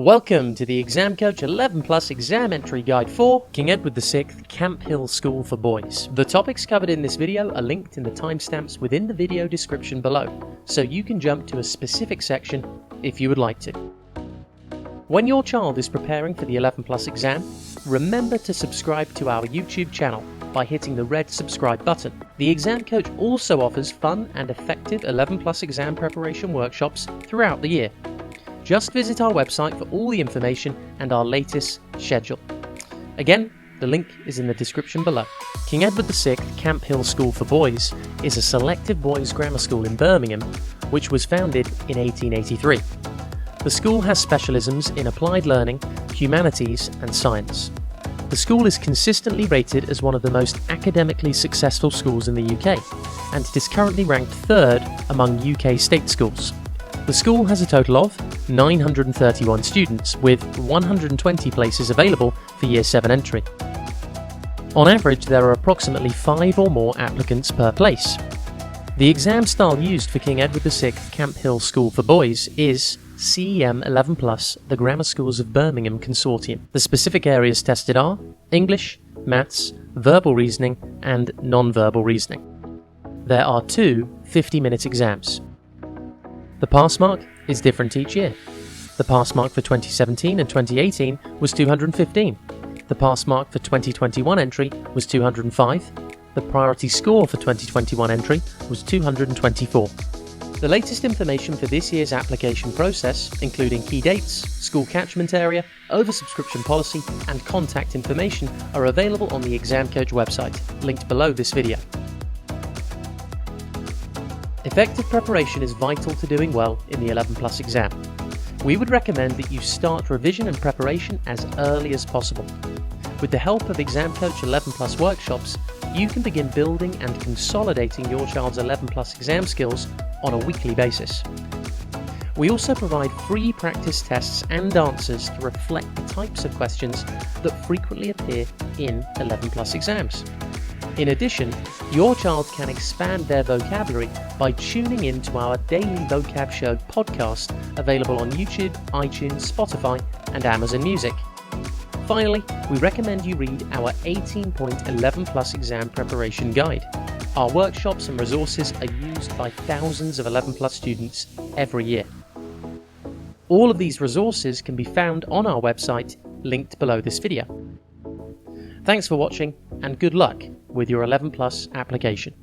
Welcome to the Exam Coach 11 Plus Exam Entry Guide for King Edward VI Camp Hill School for Boys. The topics covered in this video are linked in the timestamps within the video description below, so you can jump to a specific section if you would like to. When your child is preparing for the 11 Plus exam, remember to subscribe to our YouTube channel by hitting the red subscribe button. The Exam Coach also offers fun and effective 11 Plus exam preparation workshops throughout the year. Just visit our website for all the information and our latest schedule. Again, the link is in the description below. King Edward VI Camp Hill School for Boys is a selective boys' grammar school in Birmingham, which was founded in 1883. The school has specialisms in applied learning, humanities and science. The school is consistently rated as one of the most academically successful schools in the UK, and it is currently ranked third among UK state schools. The school has a total of 931 students, with 120 places available for Year 7 entry. On average, there are approximately 5 or more applicants per place. The exam style used for King Edward VI Camp Hill School for Boys is CEM 11 Plus, the Grammar Schools of Birmingham Consortium. The specific areas tested are English, Maths, Verbal Reasoning and Non-Verbal Reasoning. There are 2 50-minute exams. The pass mark is different each year. The pass mark for 2017 and 2018 was 215. The pass mark for 2021 entry was 205. The priority score for 2021 entry was 224. The latest information for this year's application process, including key dates, school catchment area, oversubscription policy, and contact information, are available on the Exam Coach website, linked below this video. Effective preparation is vital to doing well in the 11 Plus exam. We would recommend that you start revision and preparation as early as possible. With the help of Exam Coach 11 Plus workshops, you can begin building and consolidating your child's 11 Plus exam skills on a weekly basis. We also provide free practice tests and answers to reflect the types of questions that frequently appear in 11 Plus exams. In addition, your child can expand their vocabulary by tuning in to our daily Vocab Show podcast, available on YouTube, iTunes, Spotify and Amazon Music. Finally, we recommend you read our 18-point 11 Plus exam preparation guide. Our workshops and resources are used by thousands of 11 Plus students every year. All of these resources can be found on our website, linked below this video. Thanks for watching and good luck with your 11 Plus application.